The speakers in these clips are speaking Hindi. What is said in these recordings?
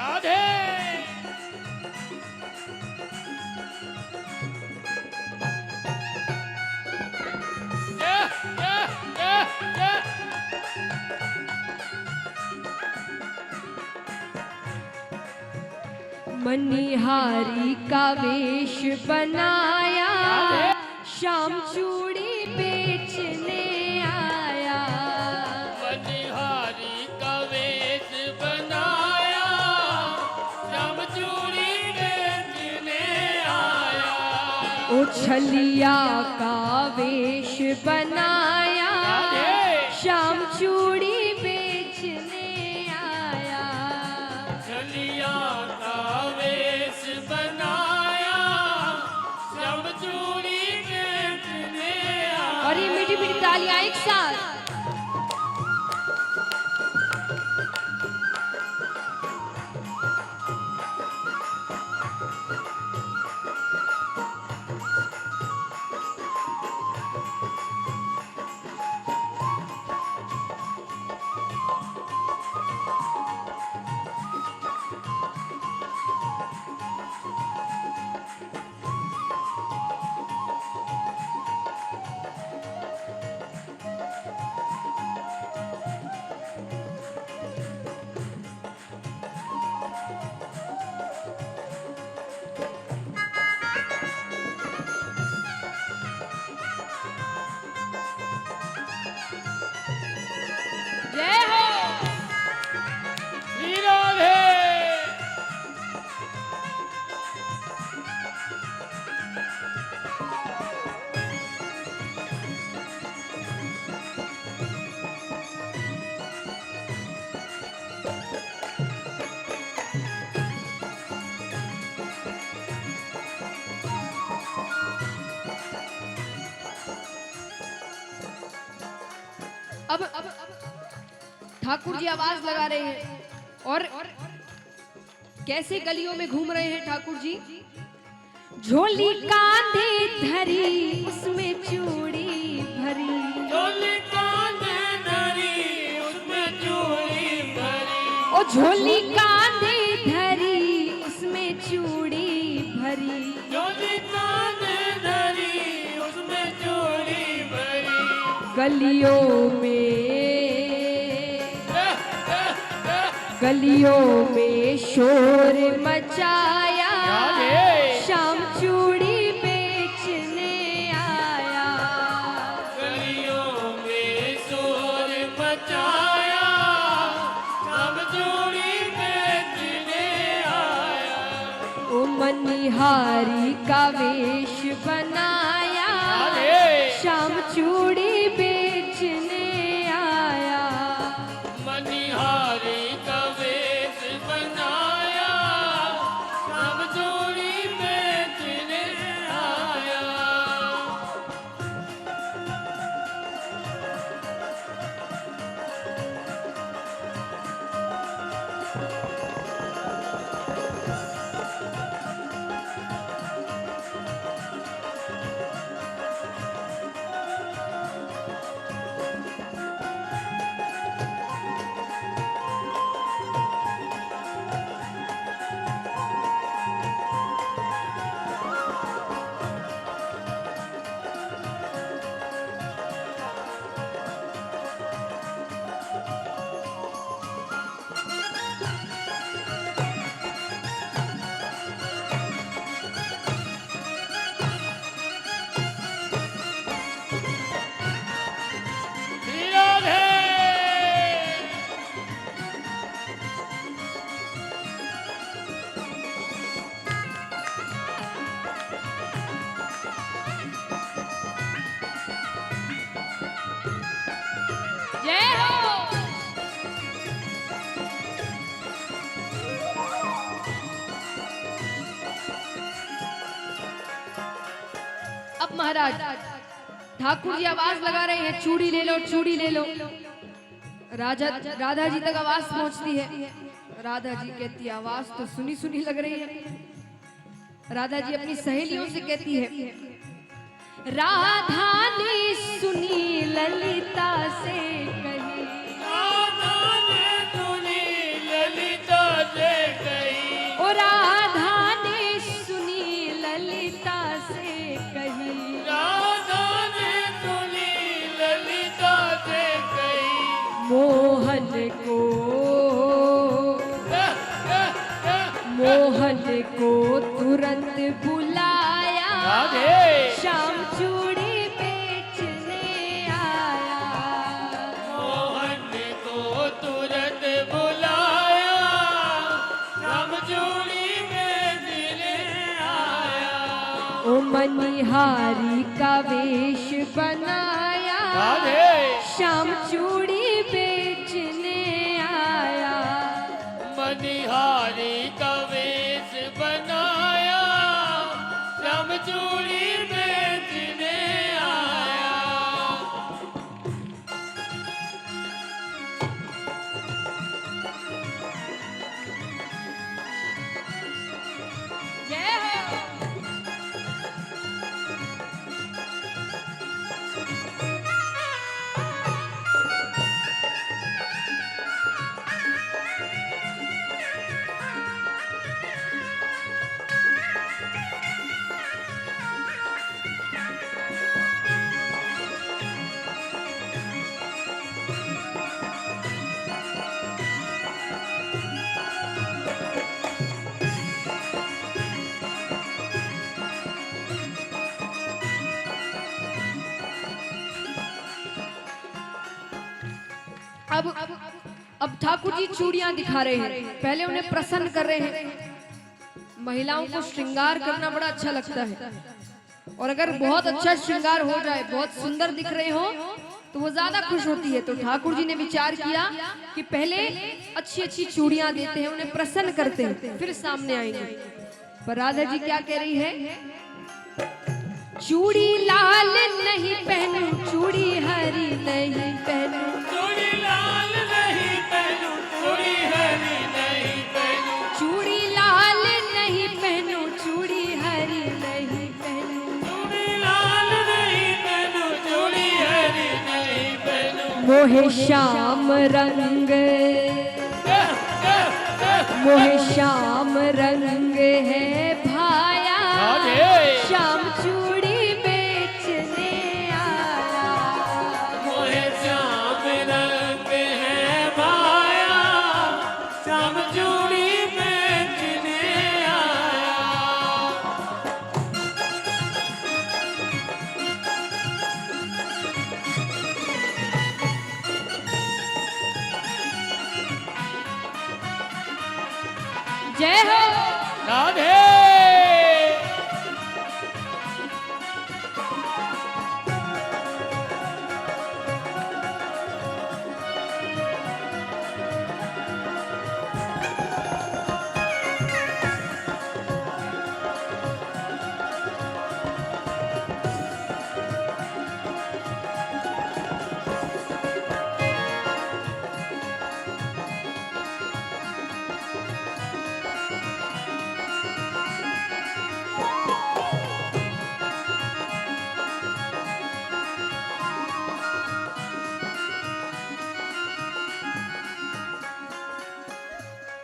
राधे। मनिहारी का वेश बनाया, श्याम चूड़ी बेचने आया। मनिहारी का वेश बनाया, श्याम चूड़ी बेचने आया। ओ छलिया का वेश बनाया, श्याम चूड़ी बेचने आया। छलिया का वेश बनाया, श्याम चूड़ी बेचने आया। और ये मीठी मीठी तालियां एक साथ। जय हो। राधे। अब ठाकुर जी आवाज लगा रहे हैं और कैसे गलियों में घूम रहे हैं ठाकुर जी। झोली कांधे धरी, उसमें चूड़ी भरी। झोली कांधे धरी, उसमें चूड़ी भरी। ओ झोली कांधे धरी, उसमें चूड़ी भरी। झोली कांधे धरी, उसमें चूड़ी भरी। गलियों में शोर मचाया, श्याम चूड़ी बेचने आया। गलियों में शोर मचाया, श्याम चूड़ी बेचने आया। ओ मनिहारी का वेश बनाया, श्याम चूड़ी बेचने आया। मनिहारी का वेश बनाया, श्याम चूड़ी बेचने आया। जय हो। अब महाराज ठाकुर जी आवाज लगा रहे हैं, चूड़ी ले लो, चूड़ी ले लो। राधा जी तक आवाज पहुंचती है। राधा जी कहती है आवाज तो सुनी सुनी लग रही है। राधा जी अपनी सहेलियों से कहती है, राधा ने सुनी ललिता से कही, राधा ने सुनी ललिता से कही। को तुरंत बुलाया, राधे श्याम चूड़ी बेचने आया। मोहन को तुरंत बुलाया, श्याम चूड़ी बेचने आया। ओ मनिहारी का वेश बनाया, राधे श्याम चूड़ी बेचने आया। मनिहारी का वेश बनाया, श्याम चूड़ी बेचने आया। जय हो। अब ठाकुर जी चूड़ियां दिखा रहे हैं, पहले उन्हें प्रसन्न कर रहे हैं। महिलाओं को श्रृंगार करना बड़ा अच्छा लगता है, और अगर बहुत अच्छा श्रृंगार हो जाए, बहुत सुंदर दिख रहे हो, तो वो ज्यादा खुश होती है। तो ठाकुर जी ने विचार किया कि पहले अच्छी अच्छी चूड़ियां देते हैं, उन्हें प्रसन्न करते हैं, फिर सामने आएंगे। पर राधा जी क्या कह रही है? चूड़ी लाल नहीं पहनू, चूड़ी हरी नहीं पहनू, चूड़ी लाल नहीं पहनू, चूड़ी हरी नहीं पहनू। चूड़ी लाल नहीं पहनू, चूड़ी हरी नहीं पहनू। चूड़ी लाल नहीं पहनू, चूड़ी हरी नहीं पहनू। मोहे श्याम रंग, मोहे श्याम रंग है भाया, श्याम चूड़ी बेचने आया। मोहे श्याम रंग है भाया, श्याम चूड़ी बेचने आया। जय हो। राधे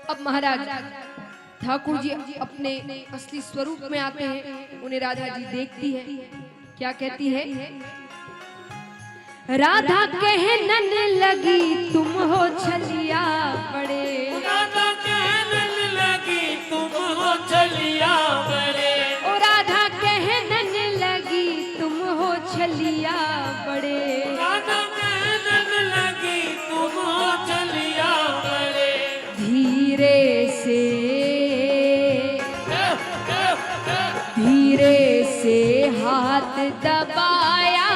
अब महाराज ठाकुर जी अपने असली स्वरूप में आते हैं, उन्हें राधा जी देखती है, क्या कहती है? राधा कहनन लगी तुम हो छलिया बड़े, राधा कहनन लगी तुम हो छलिया बड़े। ओ राधा कहनन लगी तुम हो छलिया बड़े, राधा कहनन लगी तुम हो छलिया बड़े। धीरे से धीरे से हाथ दबाया,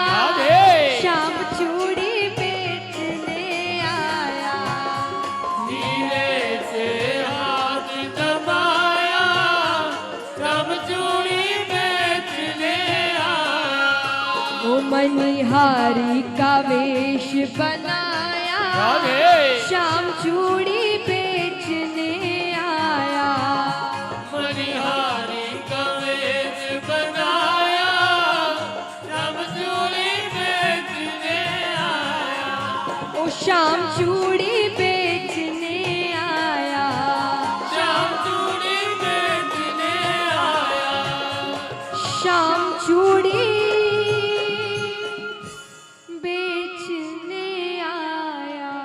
श्याम चूड़ी बेचने आया। धीरे से हाथ दबाया, श्याम चूड़ी बेचने आया। वो मनिहारी का वेश बनाया, श्याम चूड़ी बेचने आया। मनिहारी का वेश बनाया, श्याम चूड़ी बेचने आया। ओ श्याम चूड़ी बेचने आया, श्याम चूड़ी बेचने आया। श्याम चूड़ी बेचने आया।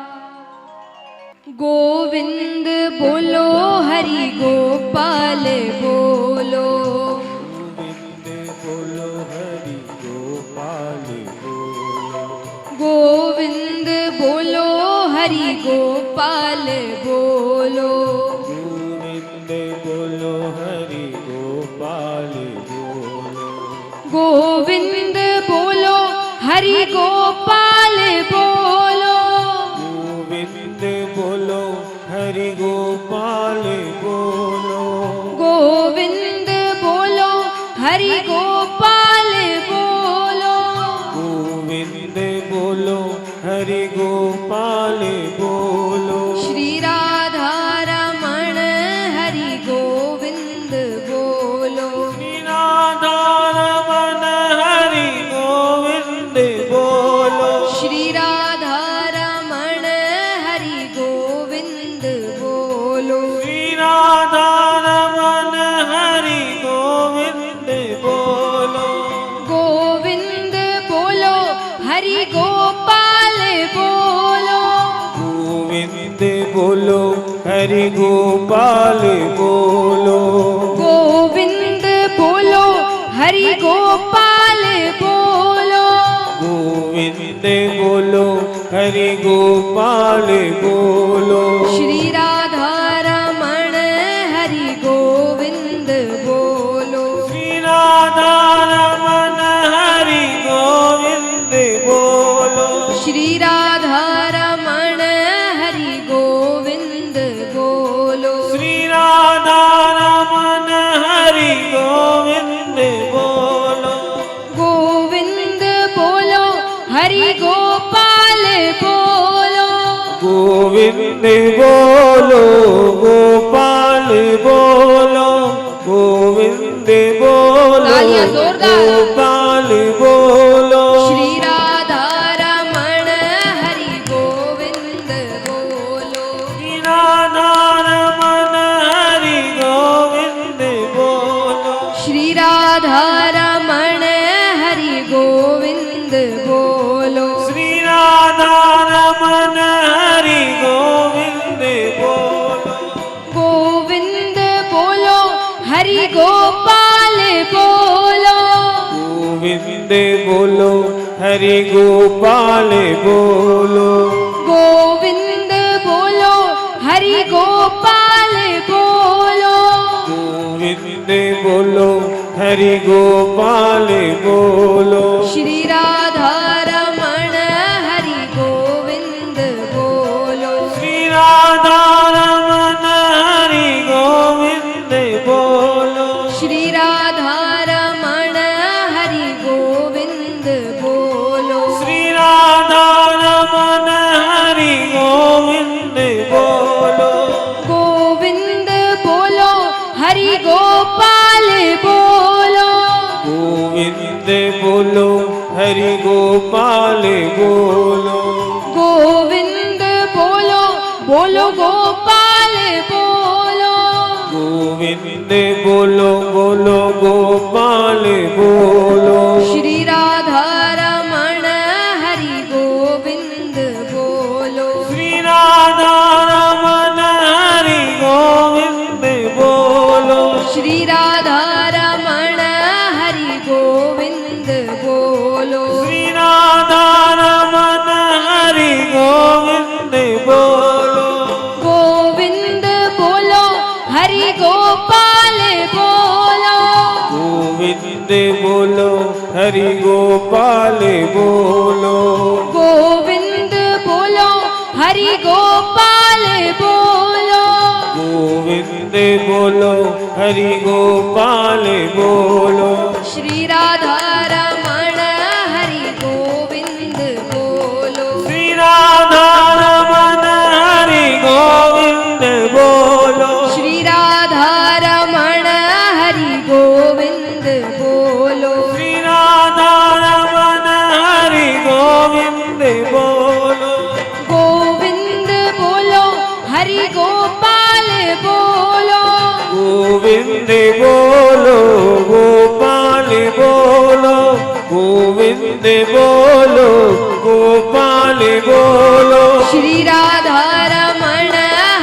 गोविंद बोलो हरि गोपाल बोलो। गोपाल बोलो। गोविंद बोलो हरि गोपाल बोलो। गोविंद बोलो हरि गोपाल बोलो। गोविंद बोलो हरि गोपाल बोलो। गोविंद बोलो हरि गोपाल बोलो। गोविंद बोलो हरि गोपाल बोलो। श्री राधा रमण हरि गोविंद बोलो। श्री राधा रमण हरि गोविंद बोलो। श्री राधा रमण हरि गोविंद बोलो। श्री राधा रमण हरि गोविंद बोलो। गोविंद बोलो हरि गोपाल बोलो। गोविंद बोलो हरि गोपाल बोलो। गोविंद बोलो हरि गोपाल बोलो। गोविंद बोलो हरि गोपाल बोलो। श्री राधा रमण हरि गोविंद बोलो। श्री राधा रमण हरि गोविंद बोलो। श्री राधा रमण हरि गोविंद बोलो। श्री राधा रमण हरि गोविंद बोलो। गोविंद बोलो हरि गोपाल बोलो। गोविंद बोलो गोपाल बोलो। गोविंद बोलो तालियां जोरदार। गोपाल बोलो। श्री राधा रमण हरि गोविंद बोलो। श्री राधा रमण हरि गोविंद बोलो। श्री राधा रमण हरि गोविंद बोलो। श्री राधा रमण हरि गोविंद बोलो। गोविंद बोलो हरि गोपाल बोलो। गोविंद बोलो हरि गोपाल बोलो। गोविंद बोलो हरि गोपाल बोलो। गोविंद बोलो हरि गोपाल बोलो। श्री राधा रमण हरि गोविंद बोलो। श्री राधा रमण हरि गोविंद बोलो। श्री राधा रमण हरि गोविंद बोलो। श्री राधा रमण हरि गोविंद बोलो। गोविंद बोलो हरि गोपाल बोलो। गोविंद बोलो हरि गोपाल बोलो। गोविंद बोलो बोलो गोपाल बोलो। गोविंद बोलो बोलो गोपाल बोलो। श्री राधा रमण हरि गोविंद बोलो। श्री राधा रमण हरि गोविंद बोलो। श्री राधा रमण हरि गोविंद बोलो। श्री राधा रमण हरि गोविंद बोलो। गोविंद बोलो हरि गोपाल बोलो। गोविंद बोलो हरि गोपाल बोलो। गोविंद बोलो हरि गोपाल बोलो। गोविंद बोलो हरि गोपाल बोलो। श्री राधा रमण हरि गोविंद बोलो। श्री राधा रमण हरि गोविंद बोलो। श्री राधा रमण हरि गोविंद बोलो। श्री राधा रमण हरि गोविंद बोलो। गोविंद बोलो हरि गोपाल बोलो। गोविंद बोलो गोपाल बोलो। गोविंद बोलो गोपाल बोलो। श्री राधा रमण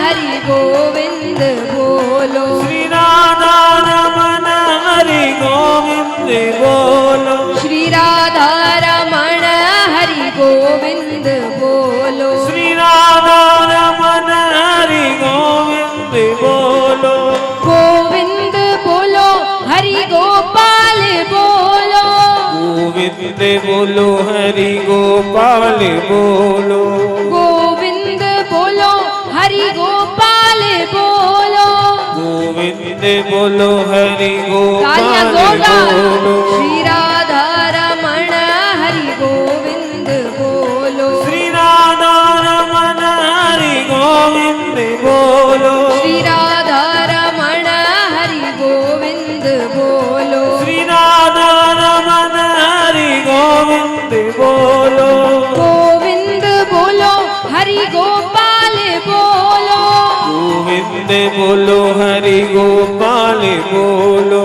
हरि गोविंद बोलो। श्री राधा रमण हरि गोविंद बोलो। श्री राधा रमण हरि गोविंद बोलो। श्री राधा गोविंद बोलो हरि गोपाल बोलो गोविंद बोलो हरि गोपाल बोलो गोविंद बोलो हरि तालियां गोपाल जोरदार बोलो श्री राधा रमण हरि गोविंद बोलो श्री राधा रमण हरि गोविंद बोलो श्री राधा रमण हरि गोविंद बोलो श्री राधा रमण हरि गोविंद बोलो गोविंद बोलो हरि गोपाल बोलो गोविंद बोलो हरि गोपाल बोलो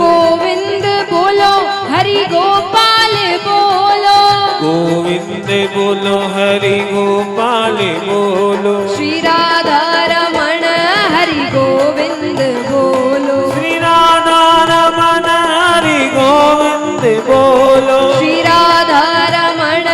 गोविंद बोलो हरि गोपाल बोलो गोविंद बोलो हरि गोपाल बोलो श्री राधा रमण हरि गोविंद बोलो श्री राधा रमण हरि गोविंद बोलो श्री राधा रमण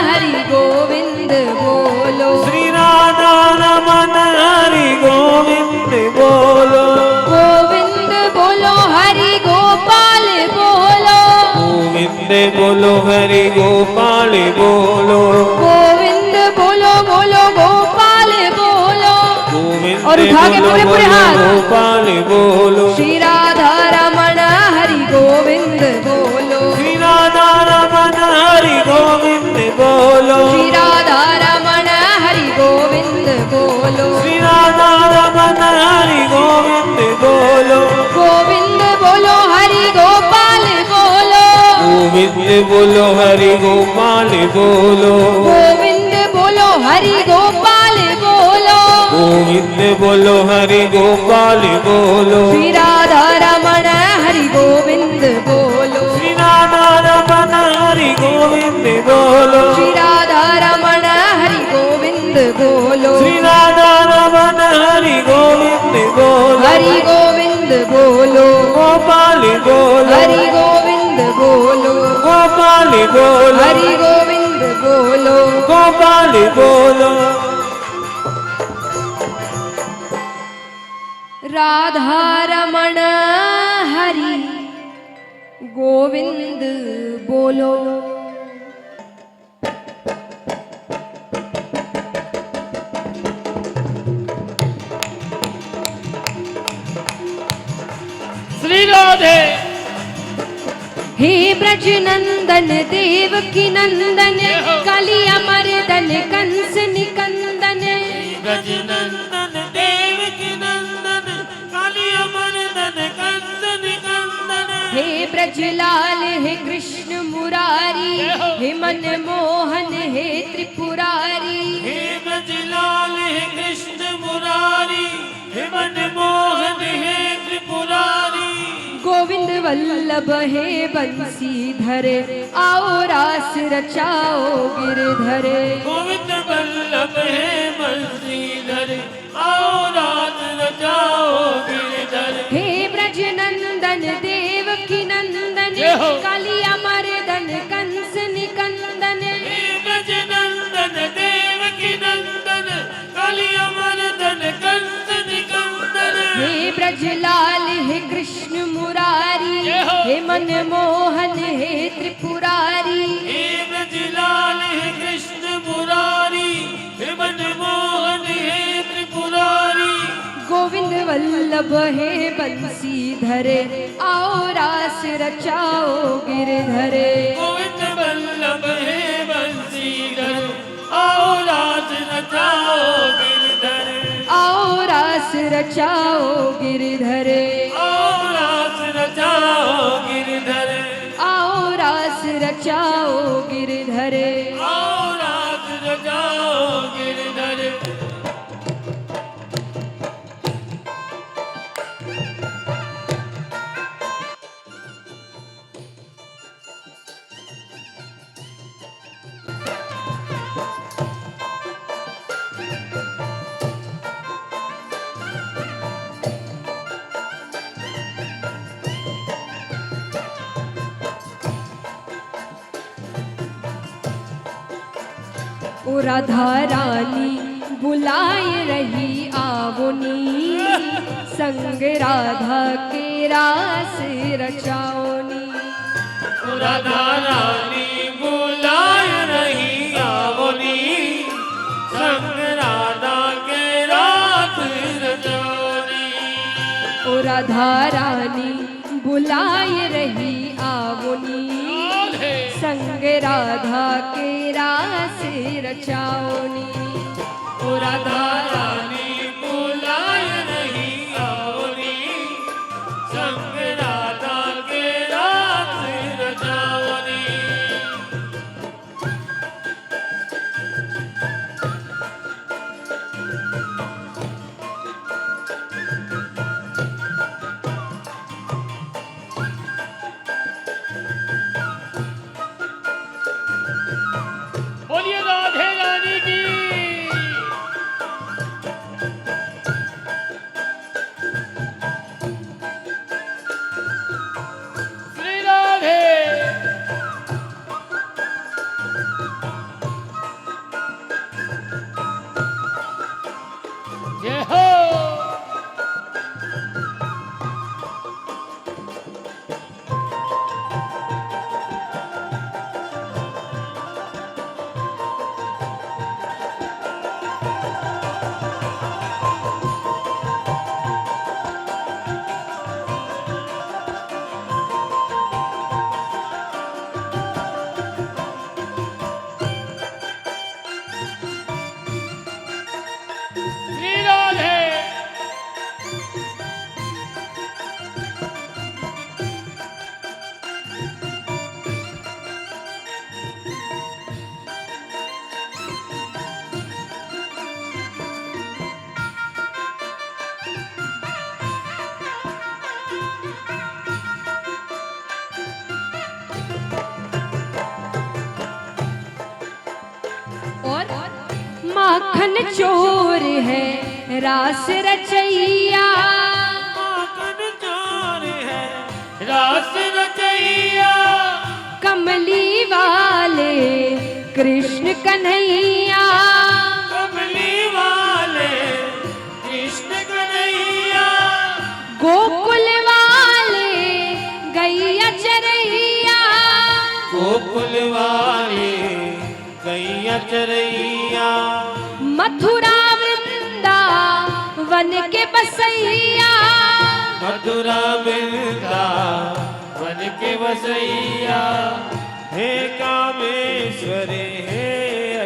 हरि गोविंद बोलो श्री राधा रमण हरि गोविंद बोलो गोविंद बोलो हरि गोपाल बोलो गोविंद बोलो हरि गोपाल बोलो गोविंद बोलो बोलो गोपाल बोलो गोविंद और उठा के बोलो पूरे पूरे बोलो हाथ गोपाल बोलो श्री राधा रमण हरि गोविंद बोलो श्री राधा रमण हरि गोविंद बोलो श्री राधा रमण हरि गोविंद बोलो श्री राधा रमण हरि गोविंद बोलो गोविंद बोलो हरि गोपाल बोलो गोविंद बोलो हरि गोपाल बोलो गोविंद बोलो हरि गोपाल बोलो गोविंद बोलो हरि गोपाल बोलो श्री राधा रमण हरि गोविंद बोलो श्री राधा रमण हरि गोविंद बोलो श्री राधा रमण हरि गोविंद बोलो श्री राधा रमण हरि गोविंद बोलो हरि गोविंद बोलो गोपाल बोलो हरि गोविंद बोलो गोपाल बोलो हरि गोविंद बोलो गोपाल बोलो राधा रमण हरि गोविंद बोलो श्री राधे हे ब्रज नंदन देव की नंदन कालिया मर्दन कंस निकंदन गजनंदन देव की नंदन कालिया मर्दन कंस निकंदन हे ब्रजलाल हे कृष्ण मुरारी हे मन मोहन हे त्रिपुरारी हे ब्रजलाल हे कृष्ण मुरारी हे मन मोहन हे त्रिपुरारी गोविंद वल्लभ हे बंसीधर आओ रास रचाओ गिरधरे गोविंद वल्लभ हे बंसीधर आओ रात रचाओ गिरधर हे ब्रज नंदन देव की नंदन कालिया मर्दन कंस निकंदन हे ब्रजनंदन देव की नंदन कालिया मर्दन कंस निकंदन हे ब्रजलाल हे कृष्ण मुरारी हे मन मोहन हे त्रिपुरारी हे ब्रजलाल हे कृष्ण मुरारी हे मन मोहन हे त्रिपुरारी गोविंद वल्लभ हे बंसीधर आओ रास रचाओ गिरधरे गोविंद वल्लभ हे बंसीधर आओ रास रचाओ गिरधर आओ रास रचाओ गिरधरे आओ रास रचाओ गिरधर आओ रास रचाओ गिरधरे आओ रास रचाओ गिरधर ओ राधा रानी बुलाए रही आवनी संग राधा के रास रचाओनी राधा रानी बुलाए रही आवनी संग राधा के रात रचौनी ओ राधा रानी बुलाए रही आवनी संग राधा के रास रचाओनी ओ राधा रानी बुलाए रही आवनी संग राधा के रात रचावनी बोलिए राधे रानी की श्री राधे जय हो श्री राधे और माखन चोर है रास रचैया माखन चोर है रास रचैया कमली वाले कृष्ण कन्हैया कमली वाले कृष्ण कन्हैया गोकुल वाले गैया चरैया गोकुल वाले गैया चरैया मथुरा वृंदावन के बसैया मथुरा वृंदावन के बसैया हे कामेश्वर हे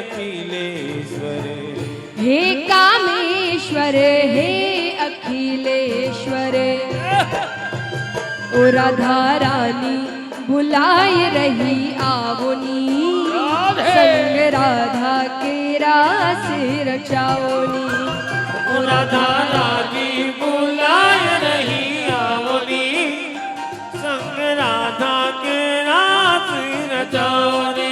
अखिलेश्वर हे कामेश्वर हे अखिलेश्वर ओ राधा रानी बुलाए रही आवनी संग राधा के रास रचाओनी ओ राधा रानी बुलाए रही आवनी संग राधा के रात रचौनी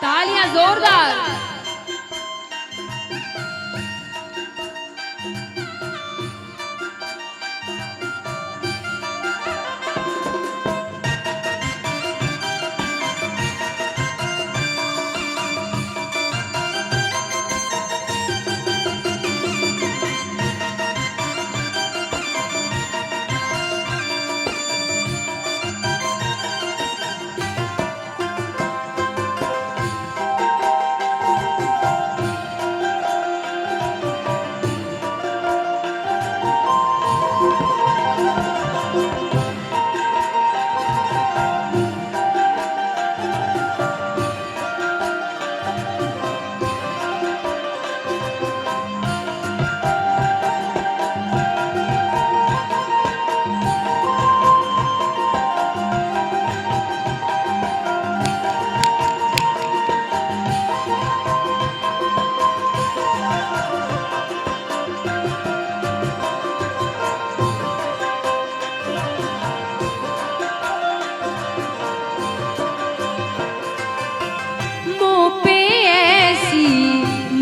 तालियां जोरदार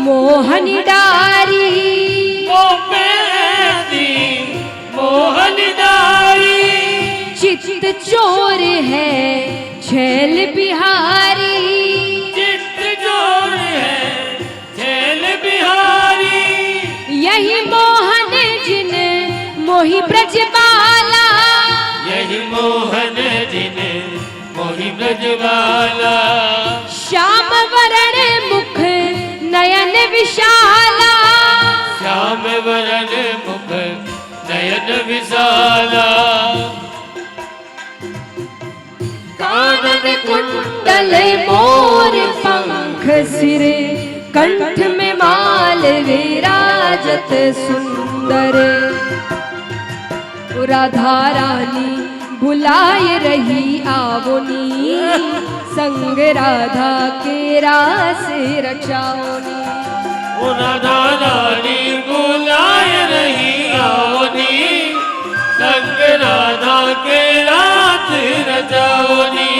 मोहन डारी मोपेदी मोहन मोहनदारी चित्त चोर है छैल बिहारी, चित्त चोर है छैल बिहारी, यही मोहन जिन मोहि ब्रजबाला, यही मोहन जिन मोहि ब्रजबाला, श्याम वरण मुख नयन विशाला, श्याम वरण मुख नयन विशाला, कानन कुंडल मोर पंख सिर, कंठ में माल विराजत सुंदर, राधा रानी बुलाए रही आवनी, संग राधा के रास रचाओनी, राधा रानी बुलाए रही आवनी, संग राधा के रात रचाओनी।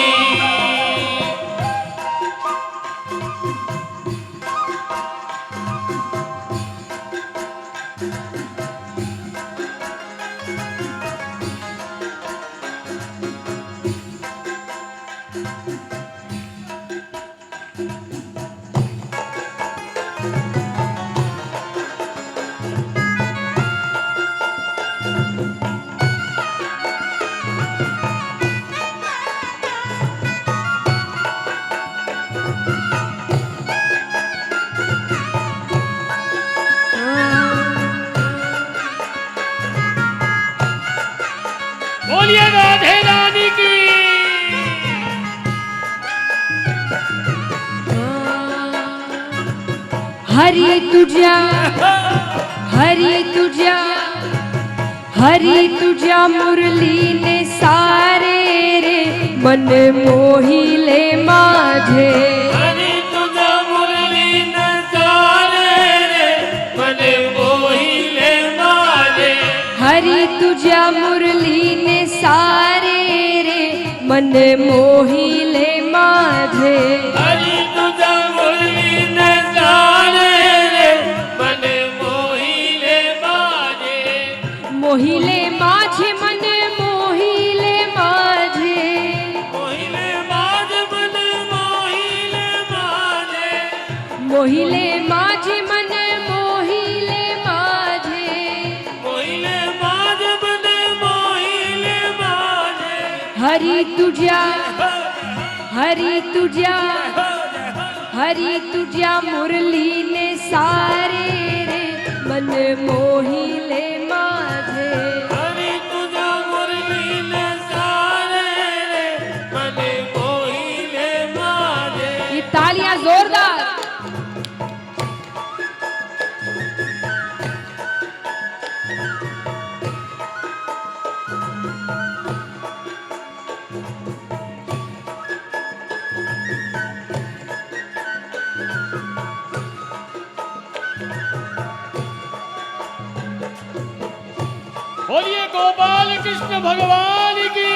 बोलिए राधे रानी की। हरि तुझा, हरि तुझा, हरि तुझा मुरली ने सारे रे, मन मोहिले माझे, हरि तुझा मुरली ने सारे रे, मन मोहिले माझे, हरि तुझा मुरली ने सारे रे, मन मोहिले माझे, हरि तुझा मुरली ने सारे रे, मन मोहिले माझे, मोहिले माझे मन मोहिले माझे, मोहिले माझे मन मोहिले माझे, मोहिले माझे मन मोहिले माझे, मोहिले माझे मन मोहिले माझे, हरि तुझा, हरि तुझा, हरि तुझा मुरली ने सारे रे, मन मोहिले माझे, हरि तुझा मुरली ने सारे रे, मन मोहिले माझे। ये तालियां जोरदार। बोलिए गोपाल कृष्ण भगवान की।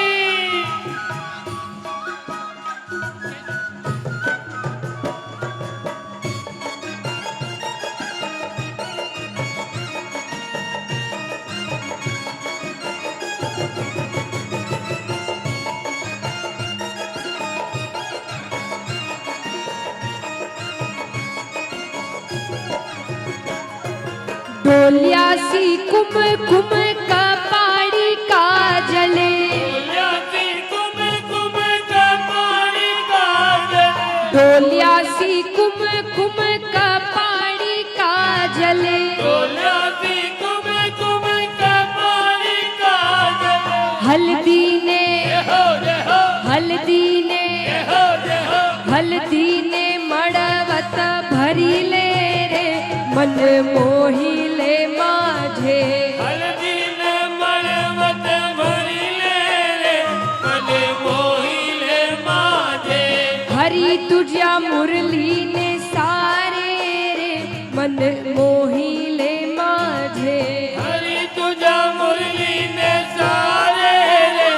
डोलिया सी कुम कुम कपाड़ी का जले, डोलिया सी कुम कुम कपाड़ी का जले, डोलिया सी कुम कुम कपाड़ी का जले, डोलिया सी कुम कुम कपाड़ी का जले, हल्दी ने, जय हो हल्दी ने, जय हो जय हो, हल्दी ने मड़वत भरी ले रे, मन मोहिले माझे, हल्दी ने मड़वत भरी ले रे, मन मोहिले माझे, हरि तुझा मुरली ने सारे रे, मन मोहिले माझे, हरि तुझा मुरली ने सारे रे,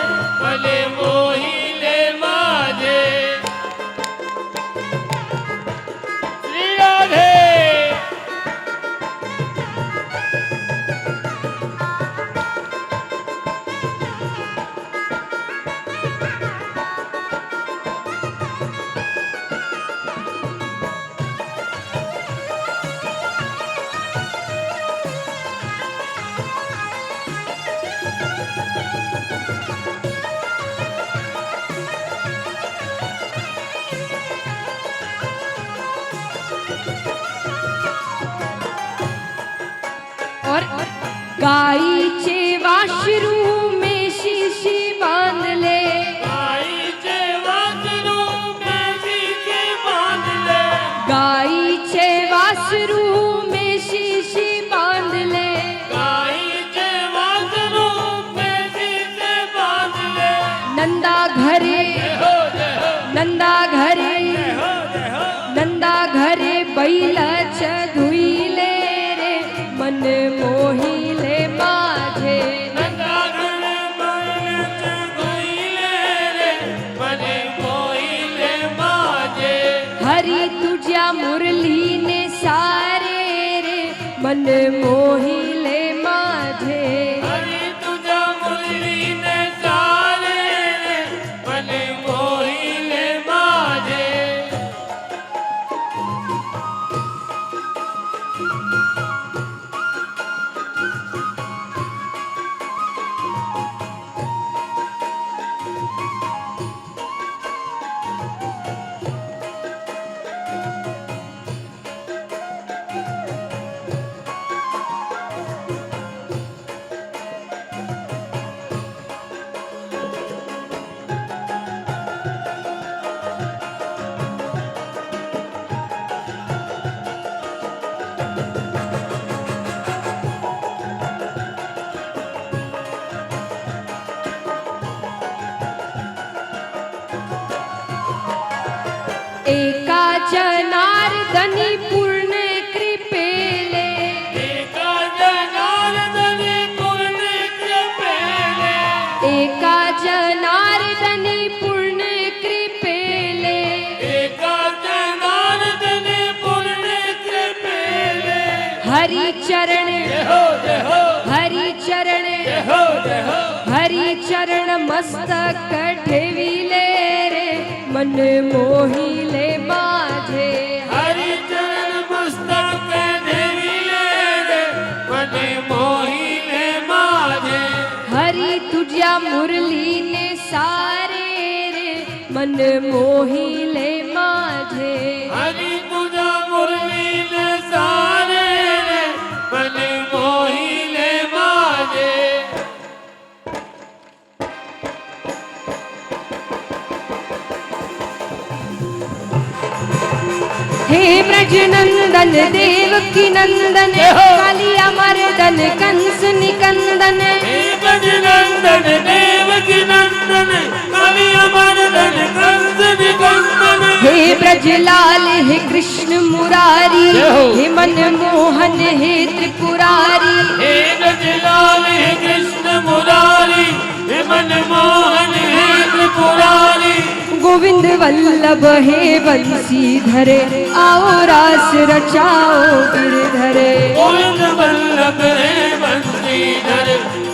मन मोहिले माझे। श्री राधे। गाईचे वासरू में शीशी बांध ले, गाईचे वासरू में शीशी बांध ले, गाईचे वासरू में शीशी बांध ले, गाईचे वासरू में शीशी बांध ले। नंदा घरे हो जय हो, नंदा घरे हो जय हो, नंदा घरे बैलच धुईले रे मन मोहिले माझे, नंदा घर बैलच धुईले रे मन मोहिले माझे। हरी तुझ्या मुरलीने सारे रे मन मोहिले माझे, हरी तुझ्या मुरलीने सारे रे मन मोहिले माझे। एका जनार्दनी पूर्ण कृपेले, एका जनार्दनी पूर्ण कृपेले, एका जनार्दनी पूर्ण कृपेले, एका जनार्दनी पूर्ण कृपेले। हरि चरण जय हो जय हो, हरि चरण जय हो जय हो, हरि चरण मस्तक ठेविले रे मन मोहिले माझे, हरी चरण मस्तक ठेविले रे मन मोहिले माझे। हरी तुझ्या मुरलीने सारे रे मन मोहिले माझे, हरी तुझ्या मुरलीने सारे रे मन मोहिले माझे। हे ब्रजनंदन देवकी नंदन कालिया मर्दन कंस निकंदन, हे ब्रजनंदन देवकी नंदन कालिया मर्दन कंस निकंदन। हे ब्रजलाल हे कृष्ण मुरारी, हे मनमोहन हे त्रिपुरारी, हे ब्रजलाल हे कृष्ण मुरारी, हे मनमोहन हे त्रिपुरारी। गोविंद वल्लभ हे बंसीधर आओ रास रचाओ गिरधर। गोविंद वल्लभ हे बंसीधर,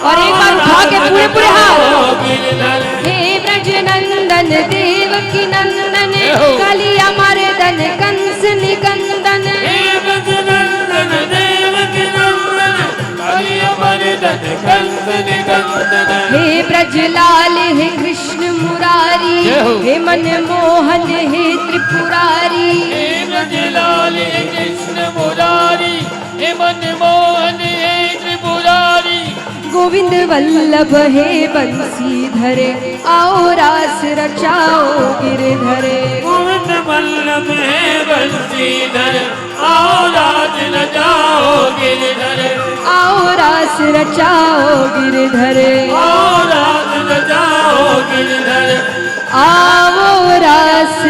और एक बार उठा के पूरे पूरे हाथ। गिरधर। हे ब्रजनंदन देवकी नंदन कालिया मर्दन कंस निकंदन, हे ब्रजनंदन देवकी नंदन कालिया मर्दन कंस निकंदन। हे ब्रजलाल हे कृष्ण मुरारी, हे मनमोहन हे त्रिपुरारी, हे ब्रजलाल हे कृष्ण मुरारी, हे मनमोहन हे त्रिपुरारी। गोविंद वल्लभ हे बंसीधर आओ रास रचाओ गिरधर। गोविंद वल्लभ हे बंसीधर आओ रास रचाओ गिरधर। आओ रास रचाओ गिरधर। आओ रास रचाओ गिरधर। आओ रास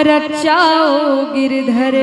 रचाओ गिरधर।